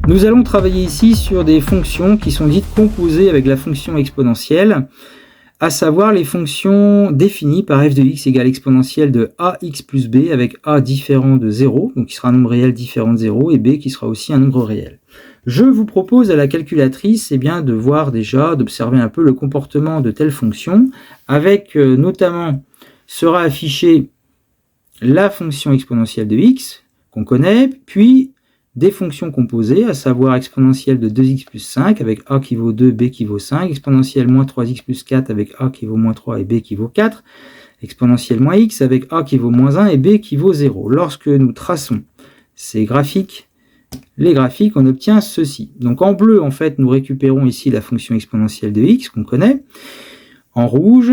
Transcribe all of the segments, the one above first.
Nous allons travailler ici sur des fonctions qui sont dites composées avec la fonction exponentielle, à savoir les fonctions définies par f de x égale exponentielle de ax plus b avec a différent de 0, donc qui sera un nombre réel différent de 0, et b qui sera aussi un nombre réel. Je vous propose à la calculatrice de voir déjà, d'observer un peu le comportement de telles fonctions, avec notamment sera affichée la fonction exponentielle de x, qu'on connaît, puis des fonctions composées, à savoir exponentielle de 2x plus 5 avec a qui vaut 2, b qui vaut 5, exponentielle moins 3x plus 4 avec a qui vaut moins 3 et b qui vaut 4, exponentielle moins x avec a qui vaut moins 1 et b qui vaut 0. Lorsque nous traçons ces graphiques, les graphiques, on obtient ceci. Donc en bleu, en fait, nous récupérons ici la fonction exponentielle de x qu'on connaît, en rouge,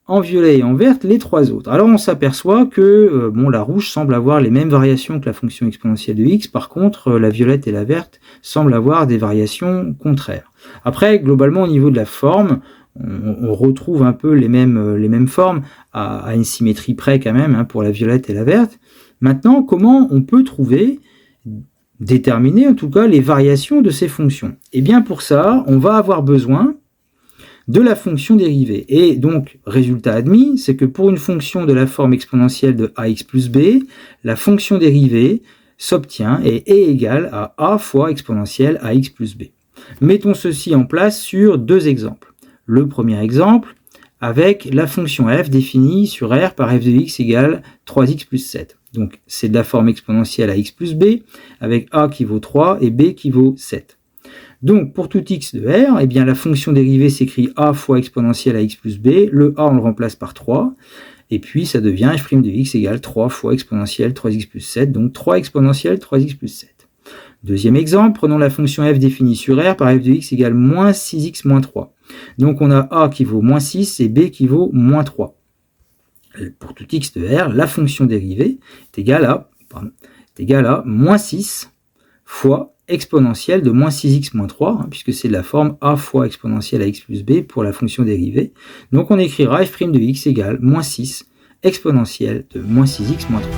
en violet et en verte, les trois autres. Alors on s'aperçoit que la rouge semble avoir les mêmes variations que la fonction exponentielle de x, par contre la violette et la verte semblent avoir des variations contraires. Après, globalement au niveau de la forme, on retrouve un peu les mêmes formes, à une symétrie près quand même, pour la violette et la verte. Maintenant, comment on peut déterminer en tout cas les variations de ces fonctions? Et bien pour ça, on va avoir besoin de la fonction dérivée. Et donc, résultat admis, c'est que pour une fonction de la forme exponentielle de ax plus b, la fonction dérivée s'obtient et est égale à a fois exponentielle ax plus b. Mettons ceci en place sur deux exemples. Le premier exemple, avec la fonction f définie sur R par f de x égale 3x plus 7. Donc, c'est de la forme exponentielle à x plus b, avec a qui vaut 3 et b qui vaut 7. Donc, pour tout x de R, la fonction dérivée s'écrit a fois exponentielle à x plus b. Le a, on le remplace par 3. Et puis, ça devient f' de x égale 3 fois exponentielle 3x plus 7. Donc, 3 exponentielle 3x plus 7. Deuxième exemple, prenons la fonction f définie sur R par f de x égale moins 6x moins 3. Donc, on a a qui vaut moins 6 et b qui vaut moins 3. Pour tout x de R, la fonction dérivée est égale à moins 6 fois exponentielle de moins 6x moins 3, puisque c'est de la forme a fois exponentielle à x plus b pour la fonction dérivée. Donc on écrira f' de x égale moins 6 exponentielle de moins 6x moins 3.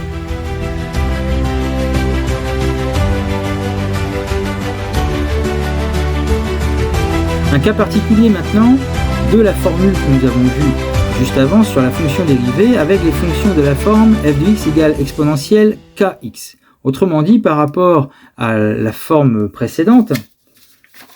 Un cas particulier maintenant de la formule que nous avons vue juste avant sur la fonction dérivée avec les fonctions de la forme f de x égale exponentielle kx. Autrement dit, par rapport à la forme précédente,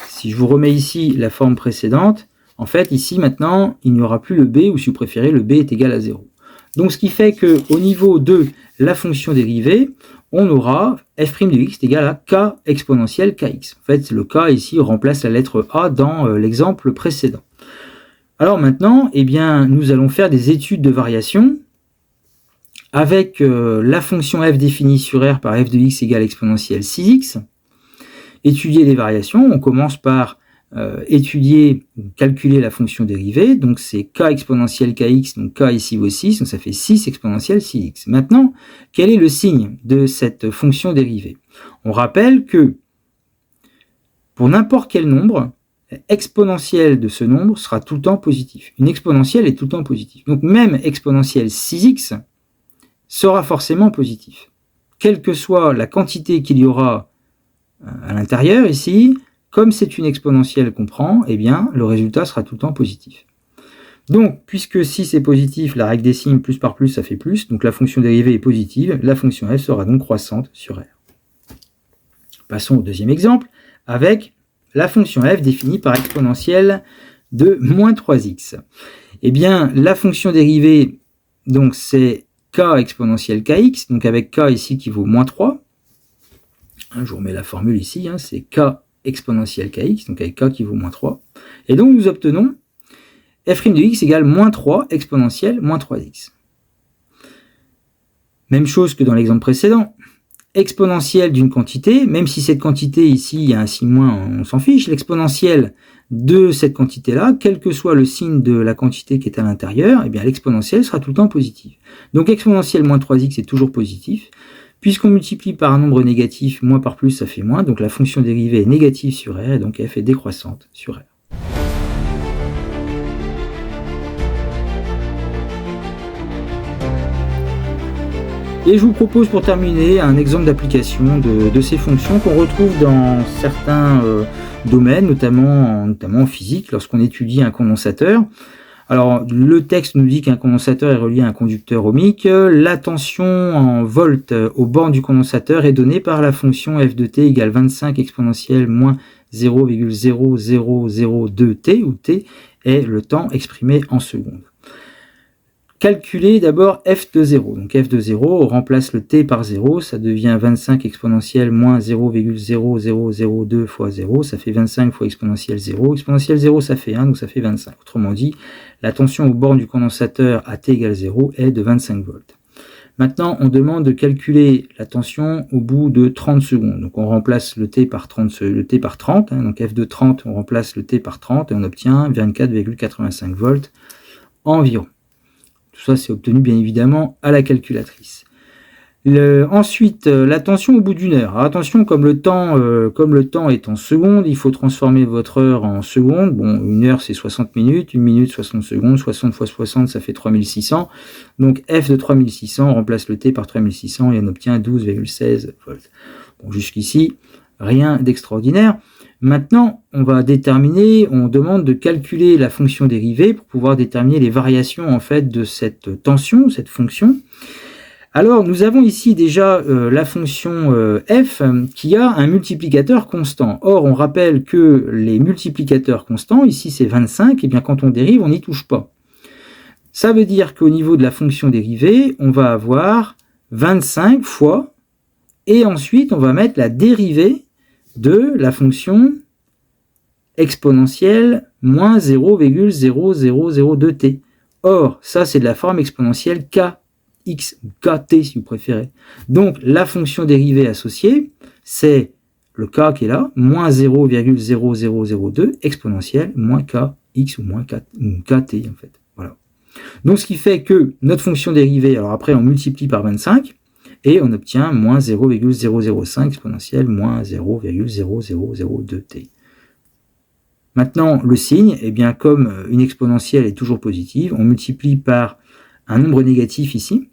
si je vous remets ici la forme précédente, en fait, ici, maintenant, il n'y aura plus le b, ou si vous préférez, le b est égal à 0. Donc, ce qui fait qu'au niveau de la fonction dérivée, on aura f' de x est égal à k exponentielle kx. En fait, le k, ici, remplace la lettre a dans l'exemple précédent. Alors maintenant, nous allons faire des études de variation avec la fonction f définie sur R par f de x égale exponentielle 6x. Étudier les variations, on commence par calculer la fonction dérivée, donc c'est k exponentielle kx, donc k ici vaut 6, donc ça fait 6 exponentielle 6x. Maintenant, quel est le signe de cette fonction dérivée? On rappelle que pour n'importe quel nombre, exponentielle de ce nombre sera tout le temps positif. Une exponentielle est tout le temps positive. Donc même exponentielle 6x sera forcément positif. Quelle que soit la quantité qu'il y aura à l'intérieur ici, comme c'est une exponentielle qu'on prend, le résultat sera tout le temps positif. Donc, puisque 6 est positif, la règle des signes, plus par plus, ça fait plus, donc la fonction dérivée est positive, la fonction f sera donc croissante sur R. Passons au deuxième exemple, avec la fonction f définie par exponentielle de moins 3x. La fonction dérivée, donc c'est k exponentielle kx, donc avec k ici qui vaut moins 3. Je vous remets la formule ici, c'est k exponentielle kx, donc avec k qui vaut moins 3. Et donc nous obtenons f' de x égale moins 3 exponentielle moins 3x. Même chose que dans l'exemple précédent. Exponentielle d'une quantité, même si cette quantité ici, il y a un signe moins, on s'en fiche, l'exponentielle de cette quantité-là, quel que soit le signe de la quantité qui est à l'intérieur, l'exponentielle sera tout le temps positive. Donc exponentielle moins 3x est toujours positif. Puisqu'on multiplie par un nombre négatif, moins par plus, ça fait moins, donc la fonction dérivée est négative sur R, et donc f est décroissante sur R. Et je vous propose pour terminer un exemple d'application de ces fonctions qu'on retrouve dans certains domaines, notamment en physique, lorsqu'on étudie un condensateur. Alors, le texte nous dit qu'un condensateur est relié à un conducteur ohmique. La tension en volts aux bornes du condensateur est donnée par la fonction f de t égale 25 exponentielle moins 0,0002t, où t est le temps exprimé en secondes. Calculez d'abord f de 0. Donc f de 0, on remplace le t par 0, ça devient 25 exponentielle moins 0,0002 fois 0, ça fait 25 fois exponentielle 0. Exponentielle 0, ça fait 1, donc ça fait 25. Autrement dit, la tension aux bornes du condensateur à t égale 0 est de 25 volts. Maintenant, on demande de calculer la tension au bout de 30 secondes. Donc on remplace le t par 30, donc f de 30, on remplace le t par 30 et on obtient 24,85 volts environ. Tout ça, c'est obtenu bien évidemment à la calculatrice. Ensuite, la tension au bout d'une heure. Alors, attention, comme le temps est en secondes, il faut transformer votre heure en secondes. Bon, une heure, c'est 60 minutes, une minute, 60 secondes, 60 fois 60, ça fait 3600. Donc, f de 3600, on remplace le t par 3600 et on obtient 12,16 volts. Bon, jusqu'ici, rien d'extraordinaire. Maintenant, on demande de calculer la fonction dérivée pour pouvoir déterminer les variations en fait de cette tension, cette fonction. Alors, nous avons ici déjà la fonction f qui a un multiplicateur constant. Or, on rappelle que les multiplicateurs constants, ici c'est 25, et bien quand on dérive, on n'y touche pas. Ça veut dire qu'au niveau de la fonction dérivée, on va avoir 25 fois, et ensuite on va mettre la dérivée de la fonction exponentielle moins 0,0002t. Or, ça c'est de la forme exponentielle kx, ou kt si vous préférez. Donc, la fonction dérivée associée, c'est le k qui est là, moins 0,0002 exponentielle moins kx ou moins kt en fait. Voilà. Donc, ce qui fait que notre fonction dérivée, alors après on multiplie par 25, et on obtient moins 0,005 exponentielle moins 0,0002t. Maintenant, le signe, eh bien, comme une exponentielle est toujours positive, on multiplie par un nombre négatif ici,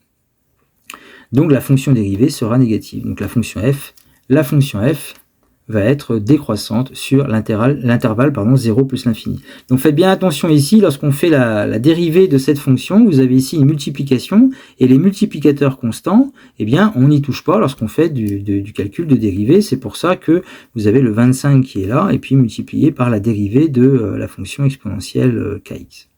donc la fonction dérivée sera négative. Donc la fonction f va être décroissante sur l'intervalle 0 plus l'infini. Donc faites bien attention ici, lorsqu'on fait la dérivée de cette fonction, vous avez ici une multiplication, et les multiplicateurs constants, eh bien on n'y touche pas lorsqu'on fait du calcul de dérivée. C'est pour ça que vous avez le 25 qui est là, et puis multiplié par la dérivée de la fonction exponentielle kx.